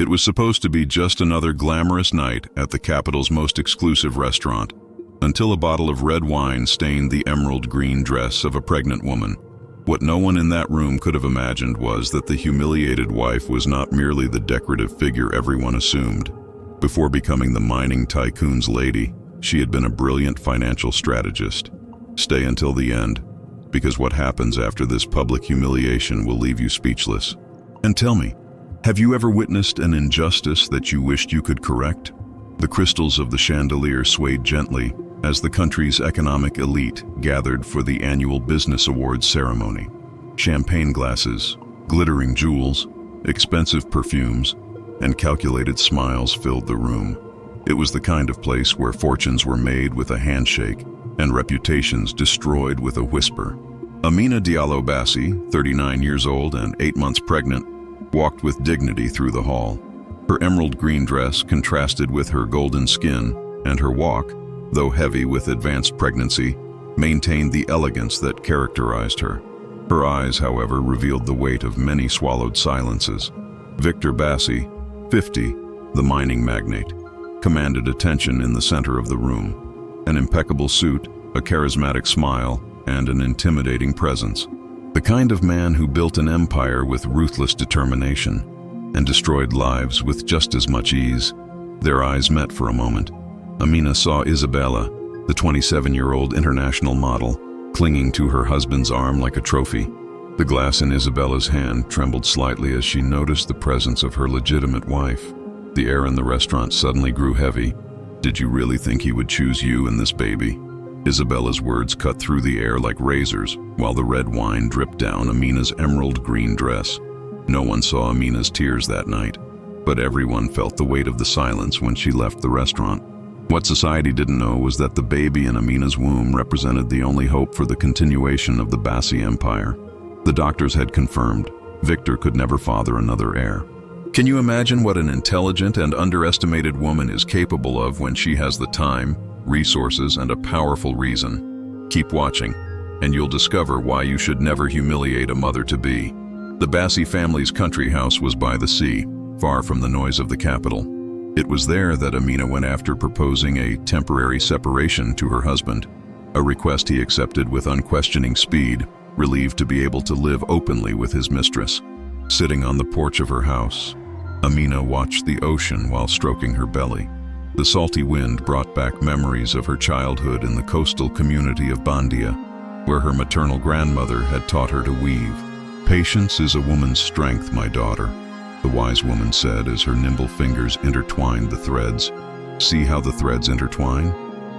It was supposed to be just another glamorous night at the capital's most exclusive restaurant, until a bottle of red wine stained the emerald green dress of a pregnant woman. What no one in that room could have imagined was that the humiliated wife was not merely the decorative figure everyone assumed. Before becoming the mining tycoon's lady, she had been a brilliant financial strategist. Stay until the end, because what happens after this public humiliation will leave you speechless. And tell me, have you ever witnessed an injustice that you wished you could correct? The crystals of the chandelier swayed gently as the country's economic elite gathered for the annual Business Awards ceremony. Champagne glasses, glittering jewels, expensive perfumes, and calculated smiles filled the room. It was the kind of place where fortunes were made with a handshake and reputations destroyed with a whisper. Amina Diallo Bassi, 39 years old and 8 months pregnant, walked with dignity through the hall. Her emerald green dress contrasted with her golden skin, and her walk, though heavy with advanced pregnancy, maintained the elegance that characterized her. Her eyes, however, revealed the weight of many swallowed silences. Victor Bassi, 50, the mining magnate, commanded attention in the center of the room. An impeccable suit, a charismatic smile, and an intimidating presence. The kind of man who built an empire with ruthless determination and destroyed lives with just as much ease. Their eyes met for a moment. Amina saw Isabella, the 27-year-old international model, clinging to her husband's arm like a trophy. The glass in Isabella's hand trembled slightly as she noticed the presence of her legitimate wife. The air in the restaurant suddenly grew heavy. "Did you really think he would choose you and this baby?" Isabella's words cut through the air like razors, while the red wine dripped down Amina's emerald green dress. No one saw Amina's tears that night, but everyone felt the weight of the silence when she left the restaurant. What society didn't know was that the baby in Amina's womb represented the only hope for the continuation of the Bassi Empire. The doctors had confirmed Victor could never father another heir. Can you imagine what an intelligent and underestimated woman is capable of when she has the time, resources, and a powerful reason? Keep watching, and you'll discover why you should never humiliate a mother-to-be. The Bassi family's country house was by the sea, far from the noise of the capital. It was there that Amina went after proposing a temporary separation to her husband, a request he accepted with unquestioning speed, relieved to be able to live openly with his mistress. Sitting on the porch of her house, Amina watched the ocean while stroking her belly. The salty wind brought back memories of her childhood in the coastal community of Bandia, where her maternal grandmother had taught her to weave. "Patience is a woman's strength, my daughter," the wise woman said as her nimble fingers intertwined the threads. "See how the threads intertwine?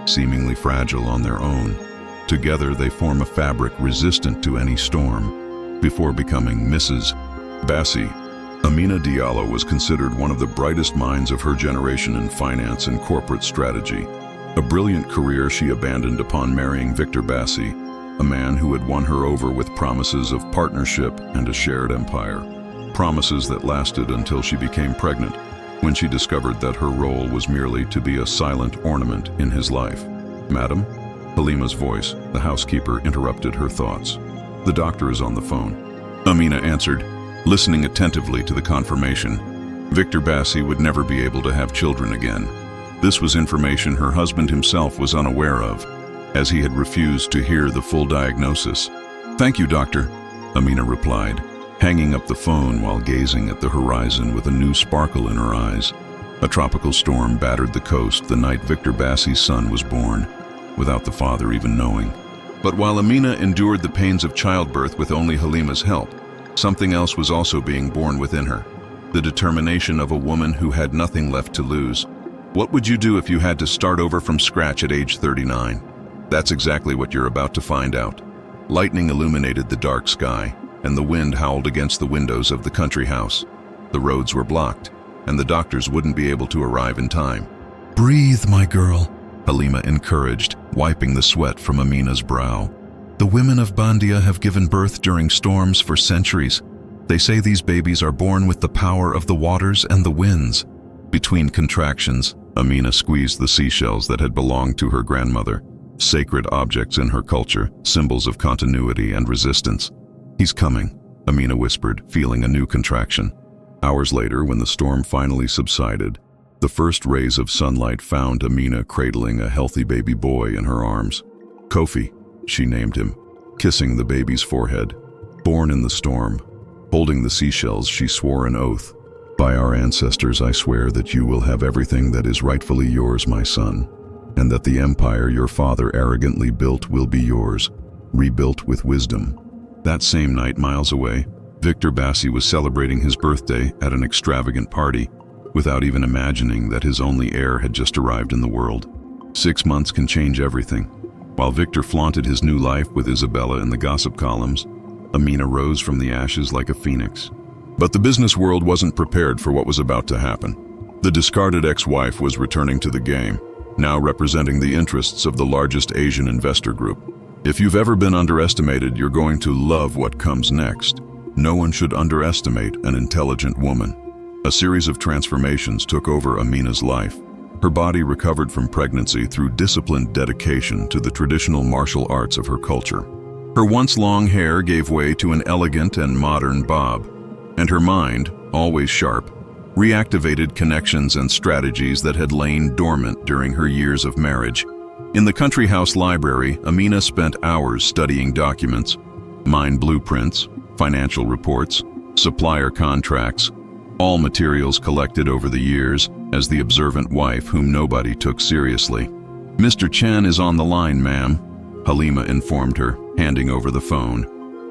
Seemingly fragile on their own. Together they form a fabric resistant to any storm." Before becoming Mrs. Bassi, Amina Diallo was considered one of the brightest minds of her generation in finance and corporate strategy. A brilliant career she abandoned upon marrying Victor Bassi, a man who had won her over with promises of partnership and a shared empire. Promises that lasted until she became pregnant, when she discovered that her role was merely to be a silent ornament in his life. "Madam?" Halima's voice, the housekeeper, interrupted her thoughts. "The doctor is on the phone." Amina answered, listening attentively to the confirmation. Victor Bassi would never be able to have children again. This was information her husband himself was unaware of, as he had refused to hear the full diagnosis. "Thank you, doctor," Amina replied, hanging up the phone while gazing at the horizon with a new sparkle in her eyes. A tropical storm battered the coast the night Victor Bassi's son was born, without the father even knowing. But while Amina endured the pains of childbirth with only Halima's help, something else was also being born within her, the determination of a woman who had nothing left to lose. What would you do if you had to start over from scratch at age 39? That's exactly what you're about to find out. Lightning illuminated the dark sky, and the wind howled against the windows of the country house. The roads were blocked, and the doctors wouldn't be able to arrive in time. "Breathe, my girl," Halima encouraged, wiping the sweat from Amina's brow. "The women of Bandia have given birth during storms for centuries. They say these babies are born with the power of the waters and the winds." Between contractions, Amina squeezed the seashells that had belonged to her grandmother, sacred objects in her culture, symbols of continuity and resistance. "He's coming," Amina whispered, feeling a new contraction. Hours later, when the storm finally subsided, the first rays of sunlight found Amina cradling a healthy baby boy in her arms. Kofi, she named him, kissing the baby's forehead. Born in the storm, holding the seashells, she swore an oath. "By our ancestors, I swear that you will have everything that is rightfully yours, my son, and that the empire your father arrogantly built will be yours, rebuilt with wisdom." That same night, miles away, Victor Bassi was celebrating his birthday at an extravagant party, without even imagining that his only heir had just arrived in the world. 6 months can change everything. While Victor flaunted his new life with Isabella in the gossip columns, Amina rose from the ashes like a phoenix. But the business world wasn't prepared for what was about to happen. The discarded ex-wife was returning to the game, now representing the interests of the largest Asian investor group. If you've ever been underestimated, you're going to love what comes next. No one should underestimate an intelligent woman. A series of transformations took over Amina's life. Her body recovered from pregnancy through disciplined dedication to the traditional martial arts of her culture. Her once long hair gave way to an elegant and modern bob, and her mind, always sharp, reactivated connections and strategies that had lain dormant during her years of marriage. In the country house library, Amina spent hours studying documents, mine blueprints, financial reports, supplier contracts, all materials collected over the years as the observant wife whom nobody took seriously. "Mr. Chen is on the line, ma'am," Halima informed her, handing over the phone.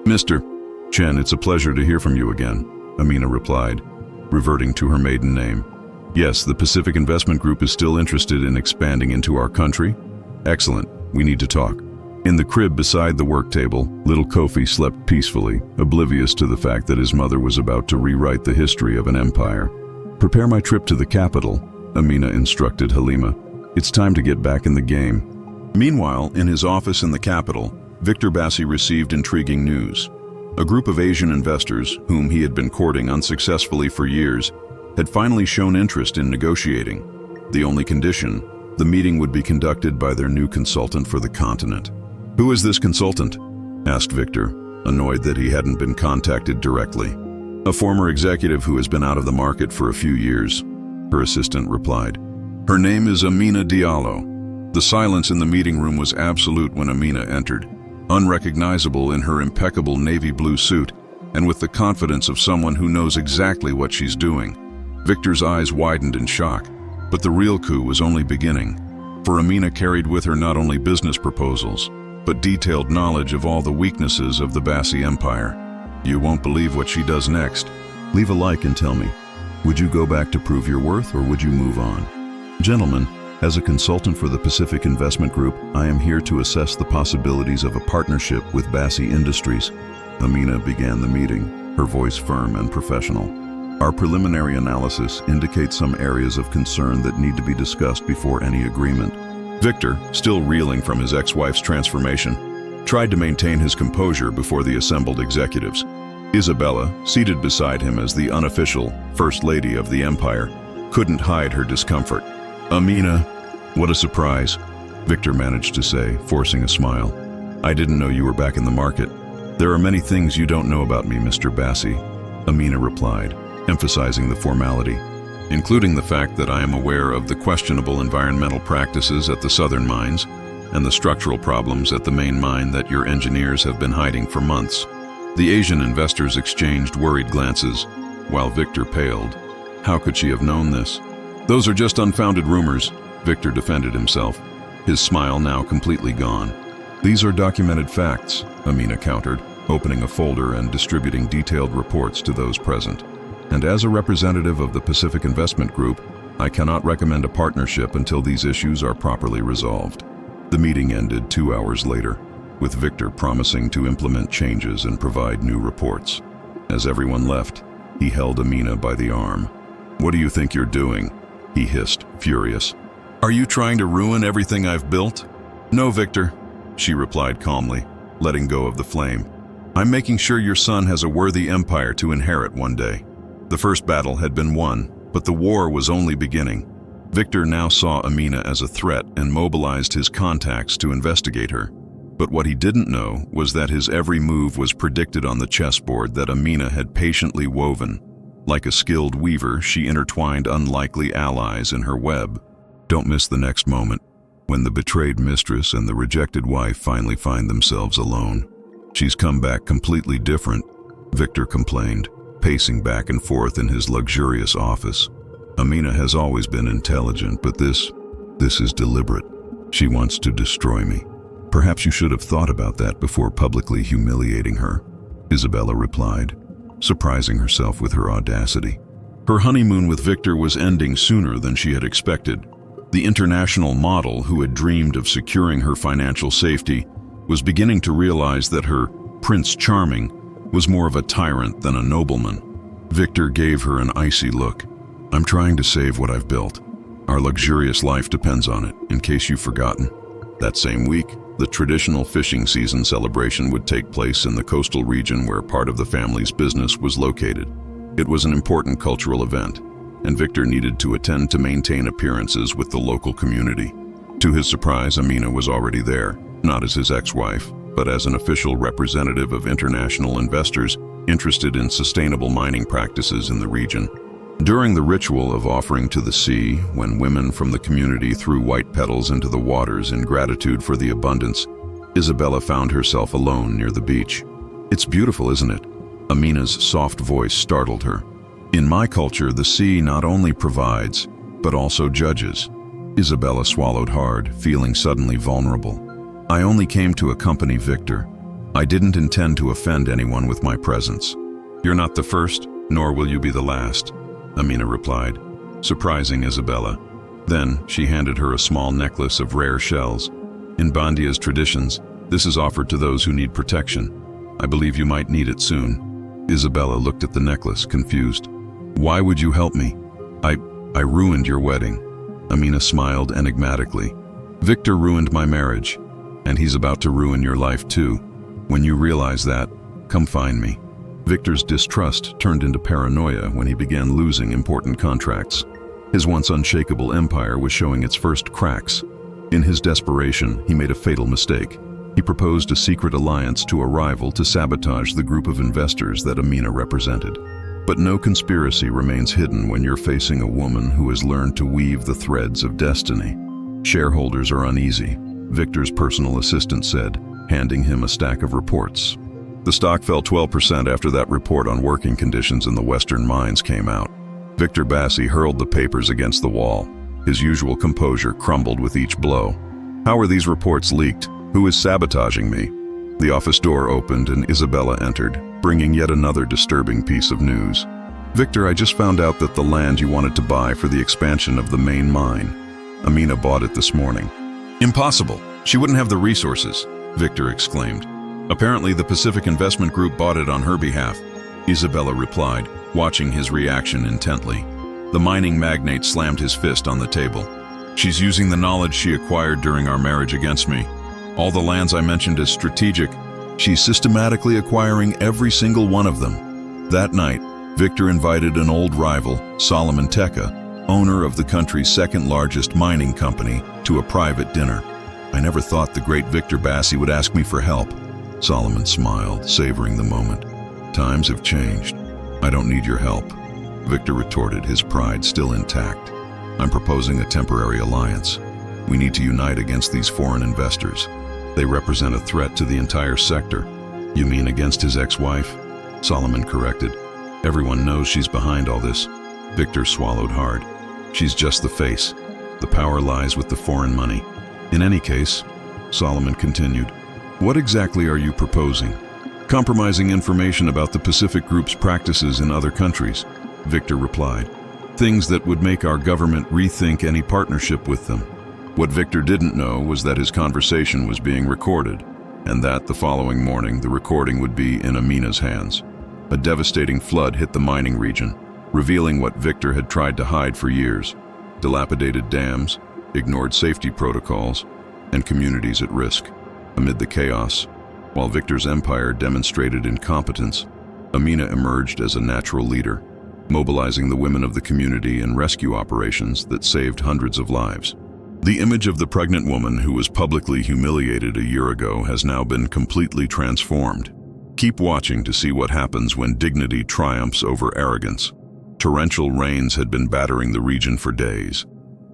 "Mr. Chen, it's a pleasure to hear from you again," Amina replied, reverting to her maiden name. "Yes, the Pacific Investment Group is still interested in expanding into our country?" "Excellent. We need to talk." In the crib beside the work table, little Kofi slept peacefully, oblivious to the fact that his mother was about to rewrite the history of an empire. "Prepare my trip to the capital," Amina instructed Halima. "It's time to get back in the game." Meanwhile, in his office in the capital, Victor Bassi received intriguing news. A group of Asian investors, whom he had been courting unsuccessfully for years, had finally shown interest in negotiating. The only condition, the meeting would be conducted by their new consultant for the continent. "Who is this consultant?" asked Victor, annoyed that he hadn't been contacted directly. "A former executive who has been out of the market for a few years," her assistant replied. "Her name is Amina Diallo." The silence in the meeting room was absolute when Amina entered, unrecognizable in her impeccable navy blue suit and with the confidence of someone who knows exactly what she's doing. Victor's eyes widened in shock, but the real coup was only beginning, for Amina carried with her not only business proposals, but detailed knowledge of all the weaknesses of the Bassi Empire. "You won't believe what she does next." "Leave a like and tell me. Would you go back to prove your worth, or would you move on?" "Gentlemen, as a consultant for the Pacific Investment Group, I am here to assess the possibilities of a partnership with Bassi Industries." Amina began the meeting, her voice firm and professional. "Our preliminary analysis indicates some areas of concern that need to be discussed before any agreement." Victor, still reeling from his ex-wife's transformation, tried to maintain his composure before the assembled executives. Isabella, seated beside him as the unofficial First Lady of the Empire, couldn't hide her discomfort. "Amina, what a surprise," Victor managed to say, forcing a smile. "I didn't know you were back in the market." "There are many things you don't know about me, Mr. Bassi," Amina replied, emphasizing the formality, "including the fact that I am aware of the questionable environmental practices at the southern mines and the structural problems at the main mine that your engineers have been hiding for months." The Asian investors exchanged worried glances, while Victor paled. How could she have known this? "Those are just unfounded rumors," Victor defended himself, his smile now completely gone. "These are documented facts," Amina countered, opening a folder and distributing detailed reports to those present. "And as a representative of the Pacific Investment Group, I cannot recommend a partnership until these issues are properly resolved." The meeting ended 2 hours later, with Victor promising to implement changes and provide new reports. As everyone left, he held Amina by the arm. "What do you think you're doing?" he hissed, furious. "Are you trying to ruin everything I've built?" "No, Victor," she replied calmly, letting go of the flame. "I'm making sure your son has a worthy empire to inherit one day." The first battle had been won, but the war was only beginning. Victor now saw Amina as a threat and mobilized his contacts to investigate her. But what he didn't know was that his every move was predicted on the chessboard that Amina had patiently woven. Like a skilled weaver, she intertwined unlikely allies in her web. Don't miss the next moment, when the betrayed mistress and the rejected wife finally find themselves alone. She's come back completely different, Victor complained, pacing back and forth in his luxurious office. Amina has always been intelligent, but this is deliberate. She wants to destroy me. Perhaps you should have thought about that before publicly humiliating her, Isabella replied, surprising herself with her audacity. Her honeymoon with Victor was ending sooner than she had expected. The international model who had dreamed of securing her financial safety was beginning to realize that her Prince Charming was more of a tyrant than a nobleman. Victor gave her an icy look. I'm trying to save what I've built. Our luxurious life depends on it, in case you've forgotten. That same week, the traditional fishing season celebration would take place in the coastal region where part of the family's business was located. It was an important cultural event, and Victor needed to attend to maintain appearances with the local community. To his surprise, Amina was already there, not as his ex-wife, but as an official representative of international investors interested in sustainable mining practices in the region. During the ritual of offering to the sea, when women from the community threw white petals into the waters in gratitude for the abundance, Isabella found herself alone near the beach. It's beautiful, isn't it? Amina's soft voice startled her. In my culture, the sea not only provides, but also judges. Isabella swallowed hard, feeling suddenly vulnerable. I only came to accompany Victor. I didn't intend to offend anyone with my presence. You're not the first, nor will you be the last, Amina replied, surprising Isabella. Then she handed her a small necklace of rare shells. In Bandia's traditions, this is offered to those who need protection. I believe you might need it soon. Isabella looked at the necklace, confused. Why would you help me? I ruined your wedding. Amina smiled enigmatically. Victor ruined my marriage, and he's about to ruin your life too. When you realize that, come find me. Victor's distrust turned into paranoia when he began losing important contracts. His once unshakable empire was showing its first cracks. In his desperation, he made a fatal mistake. He proposed a secret alliance to a rival to sabotage the group of investors that Amina represented. But no conspiracy remains hidden when you're facing a woman who has learned to weave the threads of destiny. Shareholders are uneasy, Victor's personal assistant said, handing him a stack of reports. The stock fell 12% after that report on working conditions in the western mines came out. Victor Bassi hurled the papers against the wall. His usual composure crumbled with each blow. How are these reports leaked? Who is sabotaging me? The office door opened and Isabella entered, bringing yet another disturbing piece of news. Victor, I just found out that the land you wanted to buy for the expansion of the main mine, Amina bought it this morning. Impossible! She wouldn't have the resources, Victor exclaimed. Apparently the Pacific Investment Group bought it on her behalf, Isabella replied, watching his reaction intently. The mining magnate slammed his fist on the table. She's using the knowledge she acquired during our marriage against me. All the lands I mentioned as strategic, she's systematically acquiring every single one of them. That night, Victor invited an old rival, Solomon Tekka, owner of the country's second-largest mining company, to a private dinner. I never thought the great Victor Bassi would ask me for help. Solomon smiled, savoring the moment. Times have changed. I don't need your help, Victor retorted, his pride still intact. I'm proposing a temporary alliance. We need to unite against these foreign investors. They represent a threat to the entire sector. You mean against his ex-wife? Solomon corrected. Everyone knows she's behind all this. Victor swallowed hard. She's just the face. The power lies with the foreign money. In any case, Solomon continued, what exactly are you proposing? Compromising information about the Pacific Group's practices in other countries, Victor replied. Things that would make our government rethink any partnership with them. What Victor didn't know was that his conversation was being recorded, and that the following morning the recording would be in Amina's hands. A devastating flood hit the mining region, revealing what Victor had tried to hide for years. Dilapidated dams, ignored safety protocols, and communities at risk. Amid the chaos, while Victor's empire demonstrated incompetence, Amina emerged as a natural leader, mobilizing the women of the community in rescue operations that saved hundreds of lives. The image of the pregnant woman who was publicly humiliated a year ago has now been completely transformed. Keep watching to see what happens when dignity triumphs over arrogance. Torrential rains had been battering the region for days.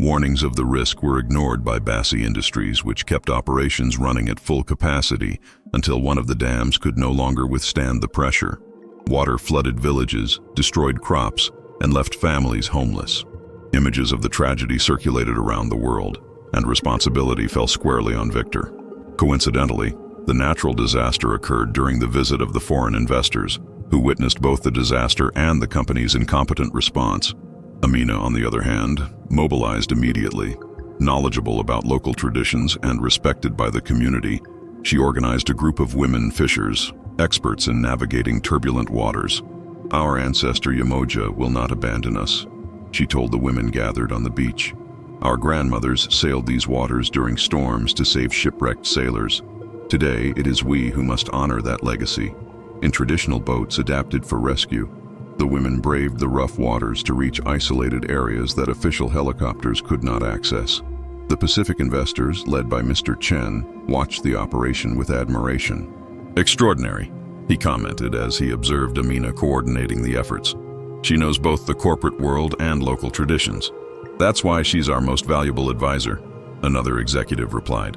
Warnings of the risk were ignored by Bassi Industries, which kept operations running at full capacity until one of the dams could no longer withstand the pressure. Water flooded villages, destroyed crops, and left families homeless. Images of the tragedy circulated around the world, and responsibility fell squarely on Victor. Coincidentally, the natural disaster occurred during the visit of the foreign investors, who witnessed both the disaster and the company's incompetent response. Amina, on the other hand, mobilized immediately. Knowledgeable about local traditions and respected by the community, she organized a group of women fishers, experts in navigating turbulent waters. "Our ancestor Yamoja will not abandon us," she told the women gathered on the beach. "Our grandmothers sailed these waters during storms to save shipwrecked sailors. Today, it is we who must honor that legacy." In traditional boats adapted for rescue, the women braved the rough waters to reach isolated areas that official helicopters could not access. The Pacific investors, led by Mr. Chen, watched the operation with admiration. "Extraordinary," he commented as he observed Amina coordinating the efforts. "She knows both the corporate world and local traditions. That's why she's our most valuable advisor," another executive replied.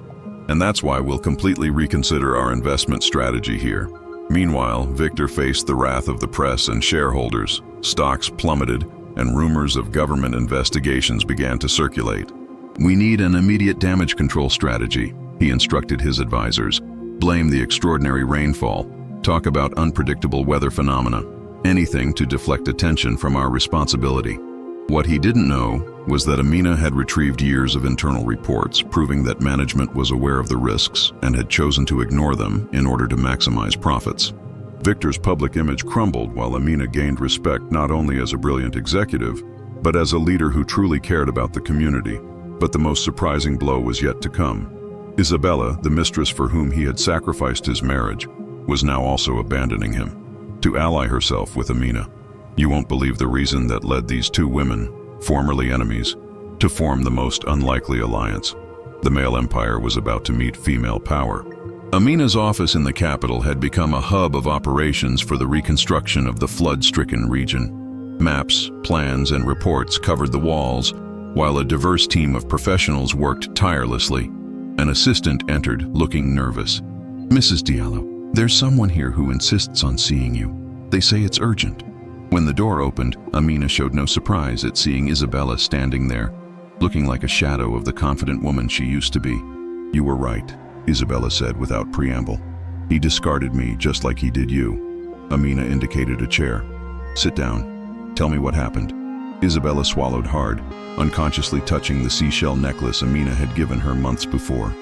"And that's why we'll completely reconsider our investment strategy here." Meanwhile, Victor faced the wrath of the press and shareholders. Stocks plummeted, and rumors of government investigations began to circulate. "We need an immediate damage control strategy," he instructed his advisors. "Blame the extraordinary rainfall. Talk about unpredictable weather phenomena. Anything to deflect attention from our responsibility." What he didn't know was that Amina had retrieved years of internal reports proving that management was aware of the risks and had chosen to ignore them in order to maximize profits. Victor's public image crumbled while Amina gained respect not only as a brilliant executive, but as a leader who truly cared about the community. But the most surprising blow was yet to come. Isabella, the mistress for whom he had sacrificed his marriage, was now also abandoning him to ally herself with Amina. You won't believe the reason that led these two women, formerly enemies, to form the most unlikely alliance. The male empire was about to meet female power. Amina's office in the capital had become a hub of operations for the reconstruction of the flood-stricken region. Maps, plans, and reports covered the walls, while a diverse team of professionals worked tirelessly. An assistant entered, looking nervous. "Mrs. Diallo, there's someone here who insists on seeing you. They say it's urgent." When the door opened, Amina showed no surprise at seeing Isabella standing there, looking like a shadow of the confident woman she used to be. "You were right," Isabella said without preamble. "He discarded me just like he did you." Amina indicated a chair. "Sit down. Tell me what happened." Isabella swallowed hard, unconsciously touching the seashell necklace Amina had given her months before.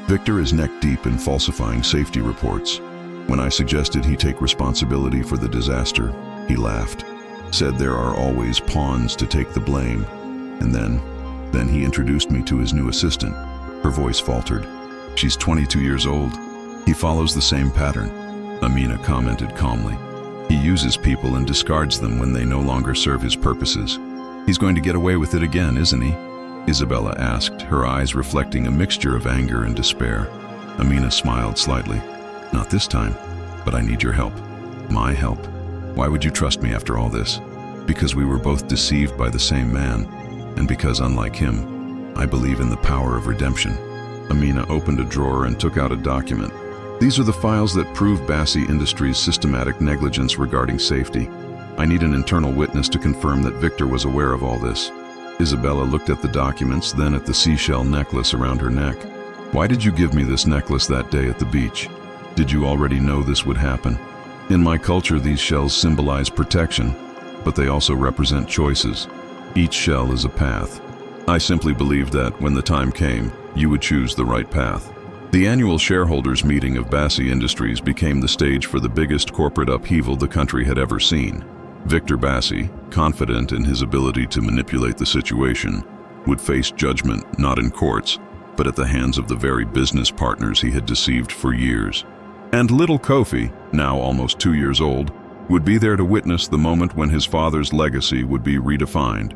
"Victor is neck-deep in falsifying safety reports. When I suggested he take responsibility for the disaster, he laughed, said there are always pawns to take the blame, and then he introduced me to his new assistant." Her voice faltered. "She's 22 years old. He follows the same pattern," Amina commented calmly. "He uses people and discards them when they no longer serve his purposes. He's going to get away with it again, isn't he?" Isabella asked, her eyes reflecting a mixture of anger and despair. Amina smiled slightly. "Not this time, but I need your help." "My help? Why would you trust me after all this?" "Because we were both deceived by the same man, and because, unlike him, I believe in the power of redemption." Amina opened a drawer and took out a document. "These are the files that prove Bassi Industries' systematic negligence regarding safety. I need an internal witness to confirm that Victor was aware of all this." Isabella looked at the documents, then at the seashell necklace around her neck. "Why did you give me this necklace that day at the beach? Did you already know this would happen?" "In my culture, these shells symbolize protection, but they also represent choices. Each shell is a path. I simply believed that, when the time came, you would choose the right path." The annual shareholders' meeting of Bassi Industries became the stage for the biggest corporate upheaval the country had ever seen. Victor Bassi, confident in his ability to manipulate the situation, would face judgment not in courts, but at the hands of the very business partners he had deceived for years. And little Kofi, now almost 2 years old, would be there to witness the moment when his father's legacy would be redefined.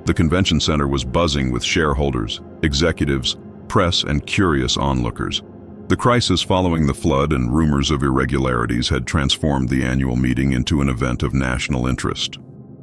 The convention center was buzzing with shareholders, executives, press, and curious onlookers. The crisis following the flood and rumors of irregularities had transformed the annual meeting into an event of national interest.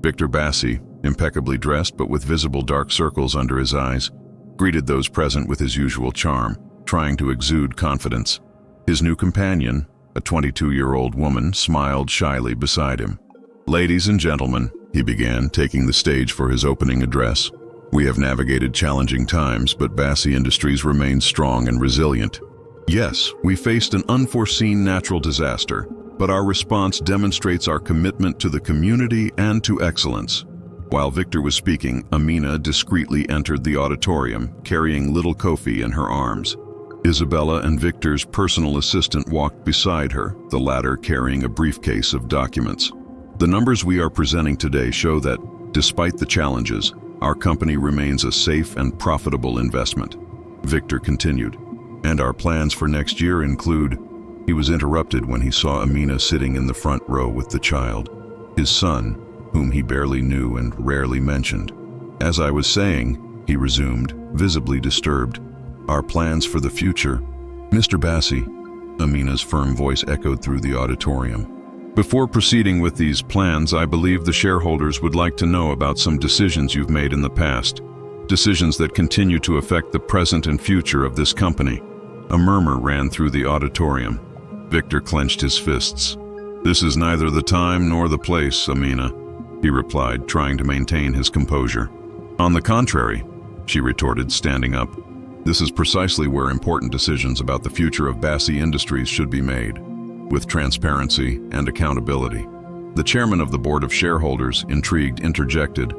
Victor Bassi, impeccably dressed but with visible dark circles under his eyes, greeted those present with his usual charm, trying to exude confidence. His new companion, a 22-year-old woman, smiled shyly beside him. "Ladies and gentlemen," he began, taking the stage for his opening address. "We have navigated challenging times, but Bassi Industries remains strong and resilient. Yes, we faced an unforeseen natural disaster, but our response demonstrates our commitment to the community and to excellence." While Victor was speaking, Amina discreetly entered the auditorium, carrying little Kofi in her arms. Isabella and Victor's personal assistant walked beside her, the latter carrying a briefcase of documents. "The numbers we are presenting today show that, despite the challenges, our company remains a safe and profitable investment," Victor continued. "And our plans for next year include—" He was interrupted when he saw Amina sitting in the front row with the child, his son, whom he barely knew and rarely mentioned. "As I was saying," he resumed, visibly disturbed, "our plans for the future—" "Mr. Bassi," Amina's firm voice echoed through the auditorium. "Before proceeding with these plans, I believe the shareholders would like to know about some decisions you've made in the past, decisions that continue to affect the present and future of this company." A murmur ran through the auditorium. Victor clenched his fists. "This is neither the time nor the place, Amina," he replied, trying to maintain his composure. "On the contrary," she retorted, standing up, "this is precisely where important decisions about the future of Bassi Industries should be made, with transparency and accountability." The chairman of the board of shareholders, intrigued, interjected,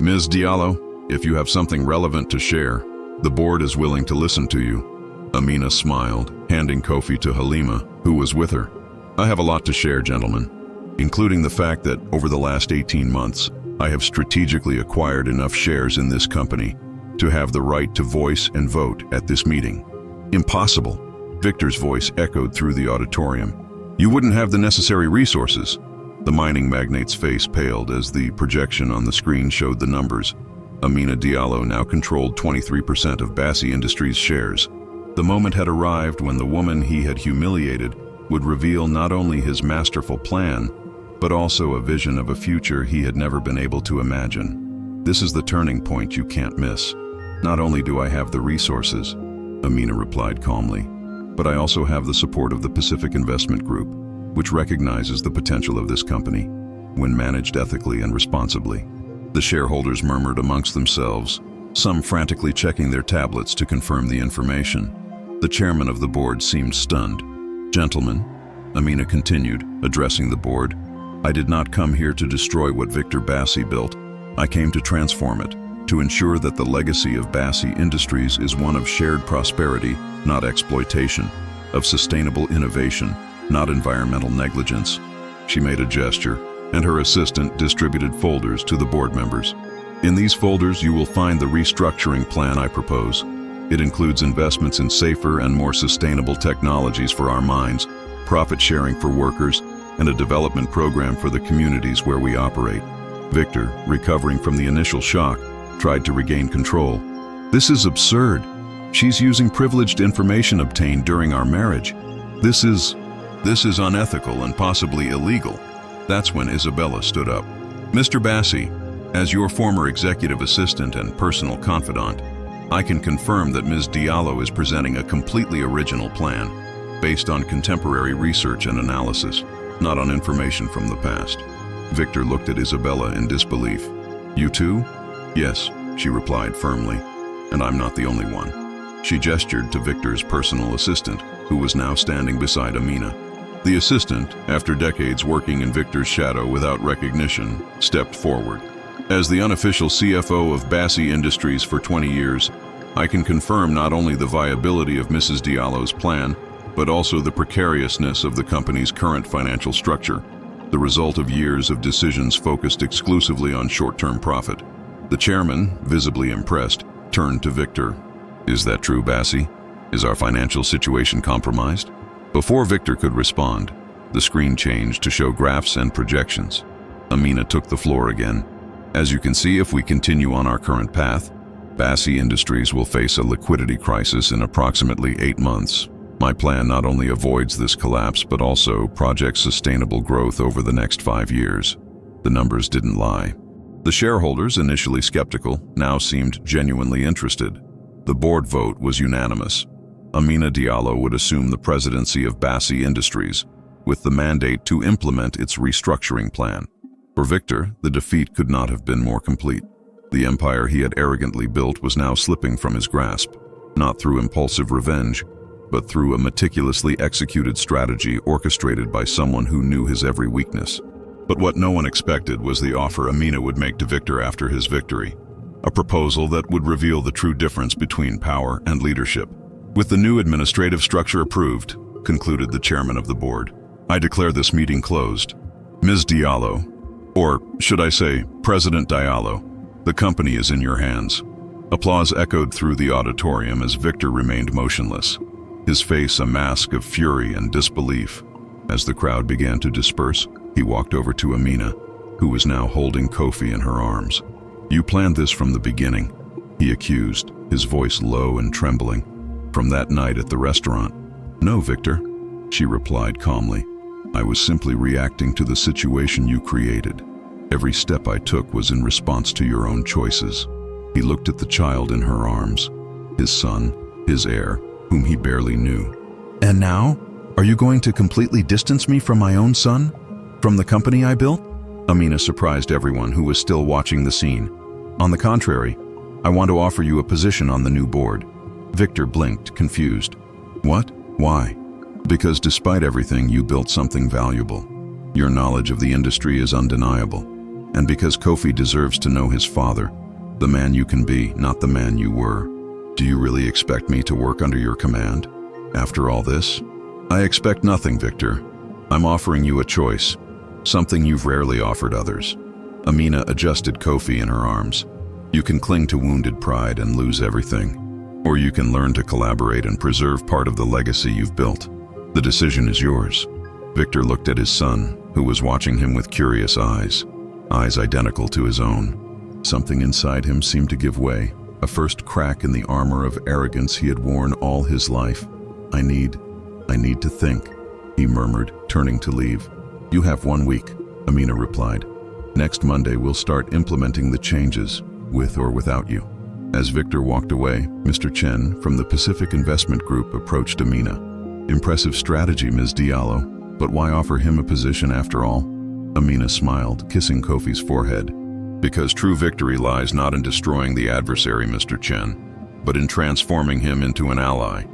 "Ms. Diallo, if you have something relevant to share, the board is willing to listen to you." Amina smiled, handing Kofi to Halima, who was with her. "I have a lot to share, gentlemen, including the fact that over the last 18 months, I have strategically acquired enough shares in this company to have the right to voice and vote at this meeting." "Impossible," Victor's voice echoed through the auditorium. "You wouldn't have the necessary resources." The mining magnate's face paled as the projection on the screen showed the numbers. Amina Diallo now controlled 23% of Bassi Industries' shares. The moment had arrived when the woman he had humiliated would reveal not only his masterful plan, but also a vision of a future he had never been able to imagine. "This is the turning point you can't miss. Not only do I have the resources," Amina replied calmly, "but I also have the support of the Pacific Investment Group, which recognizes the potential of this company, when managed ethically and responsibly." The shareholders murmured amongst themselves, some frantically checking their tablets to confirm the information. The chairman of the board seemed stunned. "Gentlemen," Amina continued, addressing the board, "I did not come here to destroy what Victor Bassi built. I came to transform it, to ensure that the legacy of Bassi Industries is one of shared prosperity, not exploitation, of sustainable innovation, not environmental negligence." She made a gesture, and her assistant distributed folders to the board members. "In these folders you will find the restructuring plan I propose. It includes investments in safer and more sustainable technologies for our mines, profit sharing for workers, and a development program for the communities where we operate." Victor, recovering from the initial shock, tried to regain control. "This is absurd. She's using privileged information obtained during our marriage. This is unethical and possibly illegal." That's when Isabella stood up. "Mr. Bassi, as your former executive assistant and personal confidant, I can confirm that Ms. Diallo is presenting a completely original plan, based on contemporary research and analysis, not on information from the past." Victor looked at Isabella in disbelief. "You too?" "Yes," she replied firmly, "and I'm not the only one." She gestured to Victor's personal assistant, who was now standing beside Amina. The assistant, after decades working in Victor's shadow without recognition, stepped forward. "As the unofficial CFO of Bassi Industries for 20 years, I can confirm not only the viability of Mrs. Diallo's plan, but also the precariousness of the company's current financial structure, the result of years of decisions focused exclusively on short-term profit." The chairman, visibly impressed, turned to Victor. "Is that true, Bassi? Is our financial situation compromised?" Before Victor could respond, the screen changed to show graphs and projections. Amina took the floor again. "As you can see, if we continue on our current path, Bassi Industries will face a liquidity crisis in approximately 8 months. My plan not only avoids this collapse, but also projects sustainable growth over the next 5 years." The numbers didn't lie. The shareholders, initially skeptical, now seemed genuinely interested. The board vote was unanimous. Amina Diallo would assume the presidency of Bassi Industries, with the mandate to implement its restructuring plan. For Victor, the defeat could not have been more complete. The empire he had arrogantly built was now slipping from his grasp, not through impulsive revenge, but through a meticulously executed strategy orchestrated by someone who knew his every weakness. But what no one expected was the offer Amina would make to Victor after his victory, a proposal that would reveal the true difference between power and leadership. With the new administrative structure approved, concluded the chairman of the board, I declare this meeting closed. Ms. Diallo, or should I say, President Diallo, the company is in your hands. Applause echoed through the auditorium as Victor remained motionless, his face a mask of fury and disbelief. As the crowd began to disperse, he walked over to Amina, who was now holding Kofi in her arms. You planned this from the beginning, he accused, his voice low and trembling. From that night at the restaurant. No, Victor, she replied calmly. I was simply reacting to the situation you created. Every step I took was in response to your own choices. He looked at the child in her arms, his son, his heir, whom he barely knew. And now? Are you going to completely distance me from my own son? From the company I built? Amina surprised everyone who was still watching the scene. On the contrary, I want to offer you a position on the new board. Victor blinked, confused. What? Why? Because despite everything, you built something valuable. Your knowledge of the industry is undeniable. And because Kofi deserves to know his father, the man you can be, not the man you were. Do you really expect me to work under your command? After all this? I expect nothing, Victor. I'm offering you a choice, something you've rarely offered others. Amina adjusted Kofi in her arms. You can cling to wounded pride and lose everything, or you can learn to collaborate and preserve part of the legacy you've built. The decision is yours. Victor looked at his son, who was watching him with curious eyes identical to his own. Something inside him seemed to give way, a first crack in the armor of arrogance he had worn all his life. I need to think, he murmured, turning to leave. You have 1 week, Amina replied. Next Monday we'll start implementing the changes, with or without you. As Victor walked away, Mr. Chen from the Pacific Investment Group approached Amina. Impressive strategy, Ms. Diallo, but why offer him a position after all? Amina smiled, kissing Kofi's forehead. Because true victory lies not in destroying the adversary, Mr. Chen, but in transforming him into an ally.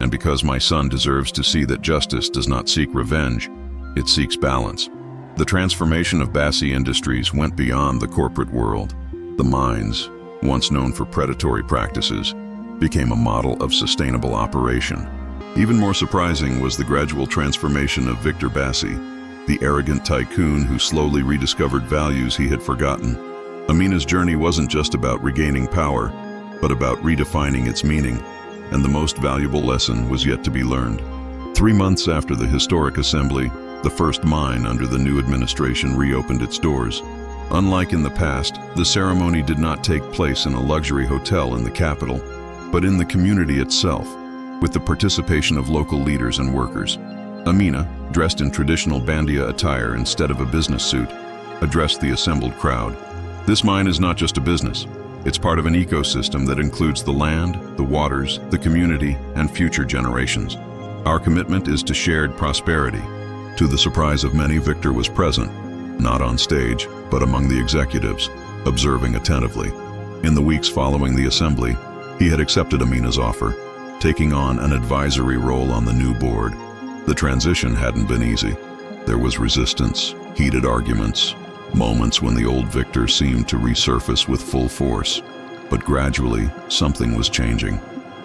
And because my son deserves to see that justice does not seek revenge, it seeks balance. The transformation of Bassi Industries went beyond the corporate world. The mines, once known for predatory practices, became a model of sustainable operation. Even more surprising was the gradual transformation of Victor Bassi, the arrogant tycoon who slowly rediscovered values he had forgotten. Amina's journey wasn't just about regaining power, but about redefining its meaning, and the most valuable lesson was yet to be learned. 3 months after the historic assembly, the first mine under the new administration reopened its doors. Unlike in the past, the ceremony did not take place in a luxury hotel in the capital, but in the community itself, with the participation of local leaders and workers. Amina, dressed in traditional Bandia attire instead of a business suit, addressed the assembled crowd. This mine is not just a business. It's part of an ecosystem that includes the land, the waters, the community, and future generations. Our commitment is to shared prosperity. To the surprise of many, Victor was present, not on stage, but among the executives, observing attentively. In the weeks following the assembly, he had accepted Amina's offer, taking on an advisory role on the new board. The transition hadn't been easy. There was resistance, heated arguments, moments when the old Victor seemed to resurface with full force. But gradually, something was changing.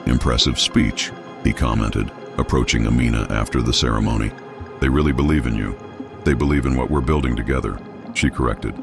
Impressive speech, he commented, approaching Amina after the ceremony. They really believe in you. They believe in what we're building together, she corrected.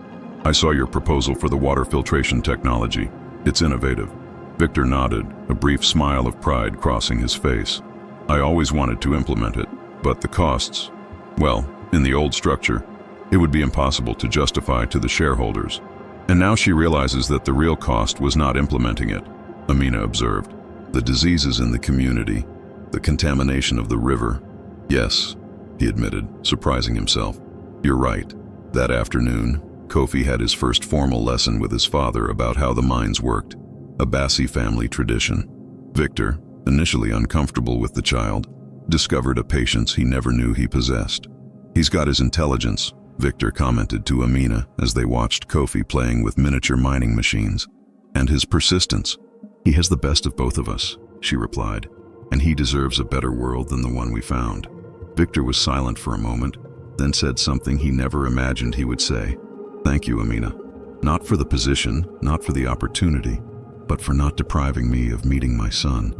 I saw your proposal for the water filtration technology. It's innovative. Victor nodded, a brief smile of pride crossing his face. I always wanted to implement it, but the costs, well, in the old structure, it would be impossible to justify to the shareholders. And now she realizes that the real cost was not implementing it, Amina observed. The diseases in the community, the contamination of the river. Yes, he admitted, surprising himself. You're right. That afternoon, Kofi had his first formal lesson with his father about how the mines worked, a Bassi family tradition. Victor, initially uncomfortable with the child, discovered a patience he never knew he possessed. "He's got his intelligence," Victor commented to Amina as they watched Kofi playing with miniature mining machines. "And his persistence. He has the best of both of us," she replied, "and he deserves a better world than the one we found." Victor was silent for a moment, then said something he never imagined he would say. "Thank you, Amina. Not for the position, not for the opportunity, but for not depriving me of meeting my son.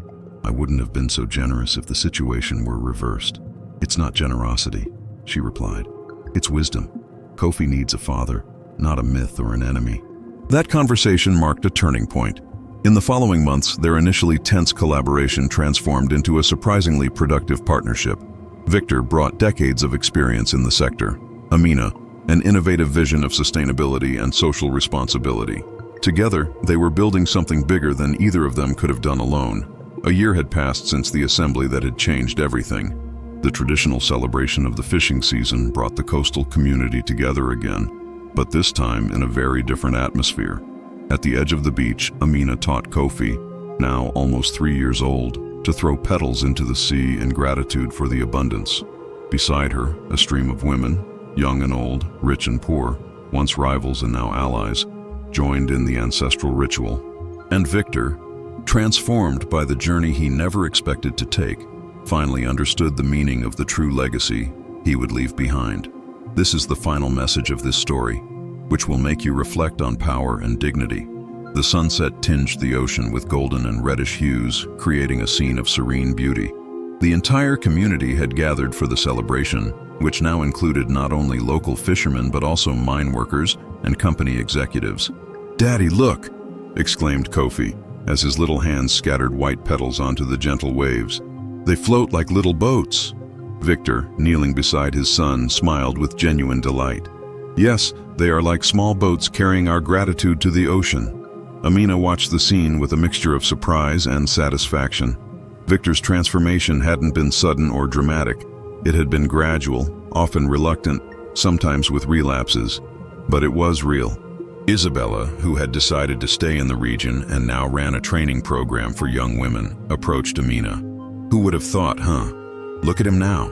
I wouldn't have been so generous if the situation were reversed." "It's not generosity," she replied. "It's wisdom. Kofi needs a father, not a myth or an enemy." That conversation marked a turning point. In the following months, their initially tense collaboration transformed into a surprisingly productive partnership. Victor brought decades of experience in the sector. Amina, an innovative vision of sustainability and social responsibility. Together, they were building something bigger than either of them could have done alone. A year had passed since the assembly that had changed everything. The traditional celebration of the fishing season brought the coastal community together again, but this time in a very different atmosphere. At the edge of the beach, Amina taught Kofi, now almost 3 years old, to throw petals into the sea in gratitude for the abundance. Beside her, a stream of women, young and old, rich and poor, once rivals and now allies, joined in the ancestral ritual. And Victor, transformed by the journey he never expected to take, finally understood the meaning of the true legacy he would leave behind. This is the final message of this story, which will make you reflect on power and dignity. The sunset tinged the ocean with golden and reddish hues, creating a scene of serene beauty. The entire community had gathered for the celebration, which now included not only local fishermen but also mine workers and company executives. "Daddy, look!" exclaimed Kofi, as his little hands scattered white petals onto the gentle waves. "They float like little boats." Victor, kneeling beside his son, smiled with genuine delight. "Yes, they are like small boats carrying our gratitude to the ocean." Amina watched the scene with a mixture of surprise and satisfaction. Victor's transformation hadn't been sudden or dramatic. It had been gradual, often reluctant, sometimes with relapses, but it was real. Isabella, who had decided to stay in the region and now ran a training program for young women, approached Amina. "Who would have thought, huh? Look at him now."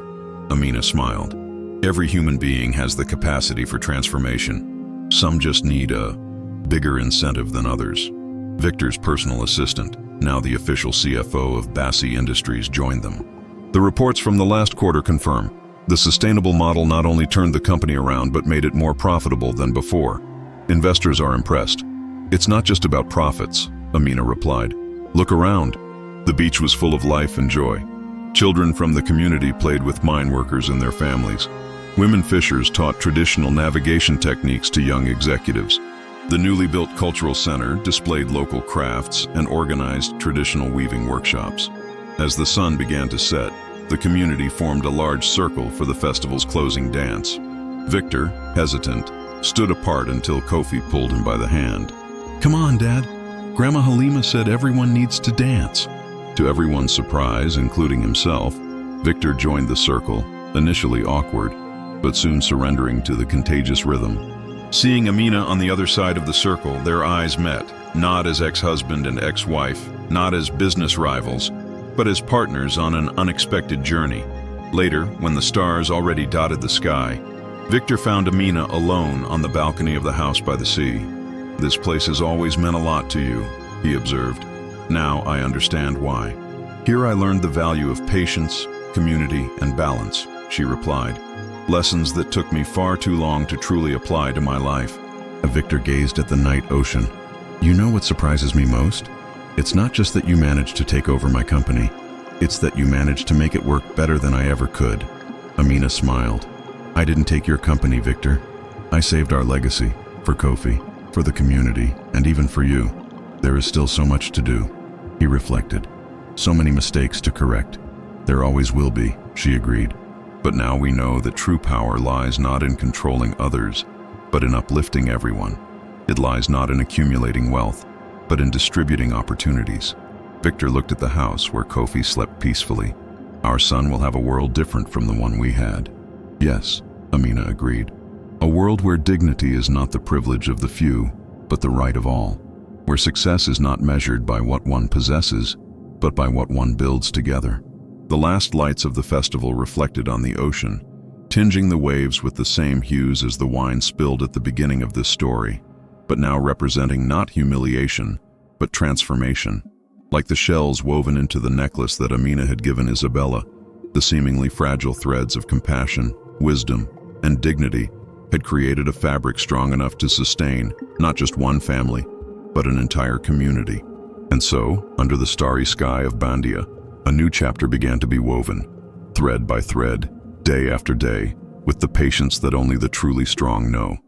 Amina smiled. "Every human being has the capacity for transformation. Some just need a bigger incentive than others." Victor's personal assistant, now the official CFO of Bassi Industries, joined them. The reports from the last quarter confirm the sustainable model not only turned the company around but made it more profitable than before. Investors are impressed. "It's not just about profits," Amina replied. "Look around." The beach was full of life and joy. Children from the community played with mine workers and their families. Women fishers taught traditional navigation techniques to young executives. The newly built cultural center displayed local crafts and organized traditional weaving workshops. As the sun began to set, the community formed a large circle for the festival's closing dance. Victor, hesitant, stood apart until Kofi pulled him by the hand. "Come on, Dad. Grandma Halima said everyone needs to dance." To everyone's surprise, including himself, Victor joined the circle, initially awkward, but soon surrendering to the contagious rhythm. Seeing Amina on the other side of the circle, their eyes met, not as ex-husband and ex-wife, not as business rivals, but as partners on an unexpected journey. Later, when the stars already dotted the sky, Victor found Amina alone on the balcony of the house by the sea. "This place has always meant a lot to you," he observed. "Now I understand why. Here I learned the value of patience, community, and balance," she replied. "Lessons that took me far too long to truly apply to my life." Victor gazed at the night ocean. "You know what surprises me most? It's not just that you managed to take over my company. It's that you managed to make it work better than I ever could." Amina smiled. "I didn't take your company, Victor. I saved our legacy, for Kofi, for the community, and even for you. There is still so much to do," he reflected. "So many mistakes to correct." "There always will be," she agreed. "But now we know that true power lies not in controlling others, but in uplifting everyone. It lies not in accumulating wealth, but in distributing opportunities." Victor looked at the house where Kofi slept peacefully. "Our son will have a world different from the one we had." "Yes," Amina agreed. A world where dignity is not the privilege of the few, but the right of all. Where success is not measured by what one possesses, but by what one builds together. The last lights of the festival reflected on the ocean, tinging the waves with the same hues as the wine spilled at the beginning of this story, but now representing not humiliation, but transformation. Like the shells woven into the necklace that Amina had given Isabella, the seemingly fragile threads of compassion, wisdom, and dignity had created a fabric strong enough to sustain not just one family, but an entire community. And so, under the starry sky of Bandia, a new chapter began to be woven, thread by thread, day after day, with the patience that only the truly strong know.